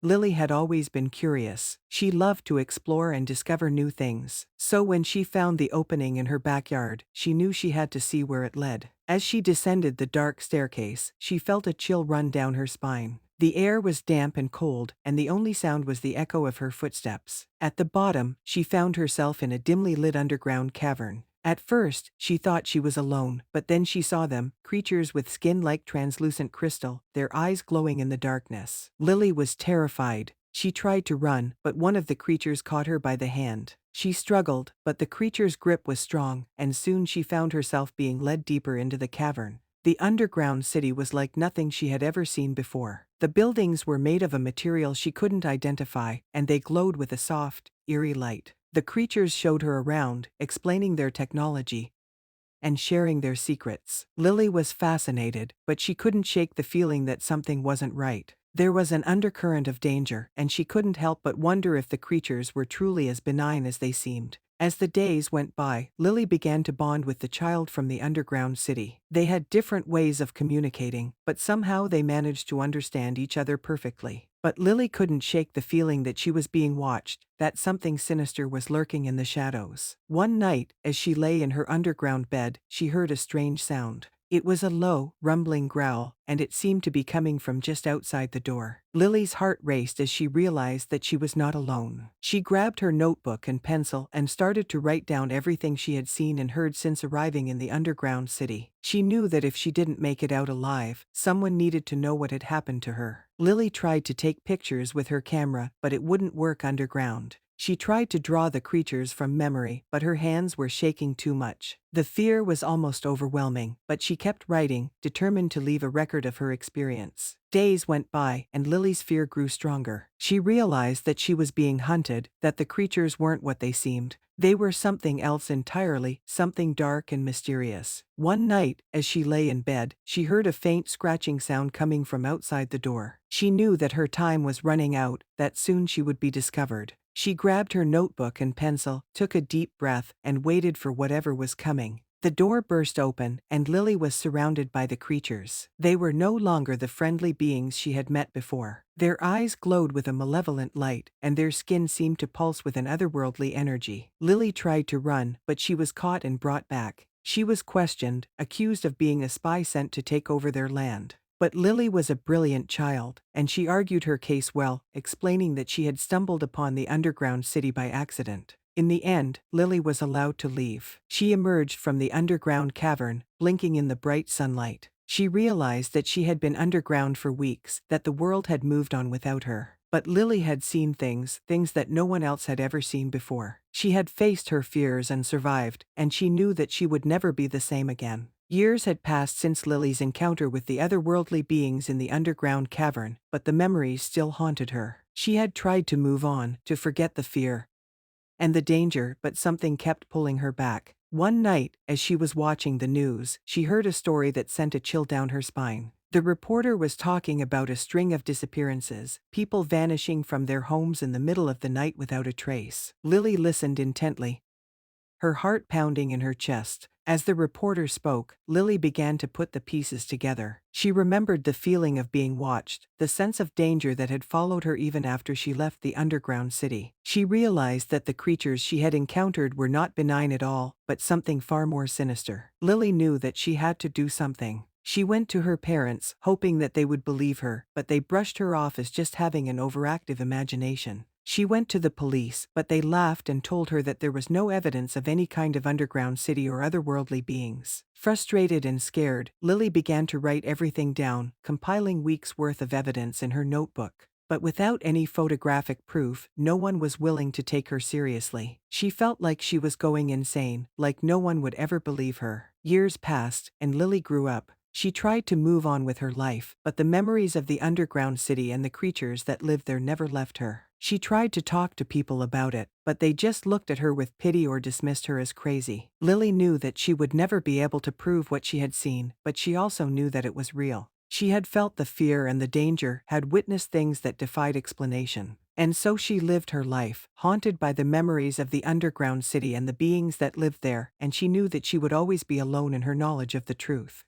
Lily had always been curious. She loved to explore and discover new things. So when she found the opening in her backyard, she knew she had to see where it led. As she descended the dark staircase, she felt a chill run down her spine. The air was damp and cold, and the only sound was the echo of her footsteps. At the bottom, she found herself in a dimly lit underground cavern. At first, she thought she was alone, but then she saw them, creatures with skin like translucent crystal, their eyes glowing in the darkness. Lily was terrified. She tried to run, but one of the creatures caught her by the hand. She struggled, but the creature's grip was strong, and soon she found herself being led deeper into the cavern. The underground city was like nothing she had ever seen before. The buildings were made of a material she couldn't identify, and they glowed with a soft, eerie light. The creatures showed her around, explaining their technology and sharing their secrets. Lily was fascinated, but she couldn't shake the feeling that something wasn't right. There was an undercurrent of danger, and she couldn't help but wonder if the creatures were truly as benign as they seemed. As the days went by, Lily began to bond with the child from the underground city. They had different ways of communicating, but somehow they managed to understand each other perfectly. But Lily couldn't shake the feeling that she was being watched, that something sinister was lurking in the shadows. One night, as she lay in her underground bed, she heard a strange sound. It was a low, rumbling growl, and it seemed to be coming from just outside the door. Lily's heart raced as she realized that she was not alone. She grabbed her notebook and pencil and started to write down everything she had seen and heard since arriving in the underground city. She knew that if she didn't make it out alive, someone needed to know what had happened to her. Lily tried to take pictures with her camera, but it wouldn't work underground. She tried to draw the creatures from memory, but her hands were shaking too much. The fear was almost overwhelming, but she kept writing, determined to leave a record of her experience. Days went by, and Lily's fear grew stronger. She realized that she was being hunted, that the creatures weren't what they seemed. They were something else entirely, something dark and mysterious. One night, as she lay in bed, she heard a faint scratching sound coming from outside the door. She knew that her time was running out, that soon she would be discovered. She grabbed her notebook and pencil, took a deep breath, and waited for whatever was coming. The door burst open, and Lily was surrounded by the creatures. They were no longer the friendly beings she had met before. Their eyes glowed with a malevolent light, and their skin seemed to pulse with an otherworldly energy. Lily tried to run, but she was caught and brought back. She was questioned, accused of being a spy sent to take over their land. But Lily was a brilliant child, and she argued her case well, explaining that she had stumbled upon the underground city by accident. In the end, Lily was allowed to leave. She emerged from the underground cavern, blinking in the bright sunlight. She realized that she had been underground for weeks, that the world had moved on without her. But Lily had seen things that no one else had ever seen before. She had faced her fears and survived, and she knew that she would never be the same again. Years had passed since Lily's encounter with the otherworldly beings in the underground cavern, but the memories still haunted her. She had tried to move on, to forget the fear and the danger, but something kept pulling her back. One night, as she was watching the news, she heard a story that sent a chill down her spine. The reporter was talking about a string of disappearances, people vanishing from their homes in the middle of the night without a trace. Lily listened intently, her heart pounding in her chest. As the reporter spoke, Lily began to put the pieces together. She remembered the feeling of being watched, the sense of danger that had followed her even after she left the underground city. She realized that the creatures she had encountered were not benign at all, but something far more sinister. Lily knew that she had to do something. She went to her parents, hoping that they would believe her, but they brushed her off as just having an overactive imagination. She went to the police, but they laughed and told her that there was no evidence of any kind of underground city or otherworldly beings. Frustrated and scared, Lily began to write everything down, compiling weeks' worth of evidence in her notebook. But without any photographic proof, no one was willing to take her seriously. She felt like she was going insane, like no one would ever believe her. Years passed, and Lily grew up. She tried to move on with her life, but the memories of the underground city and the creatures that lived there never left her. She tried to talk to people about it, but they just looked at her with pity or dismissed her as crazy. Lily knew that she would never be able to prove what she had seen, but she also knew that it was real. She had felt the fear and the danger, had witnessed things that defied explanation. And so she lived her life, haunted by the memories of the underground city and the beings that lived there, and she knew that she would always be alone in her knowledge of the truth.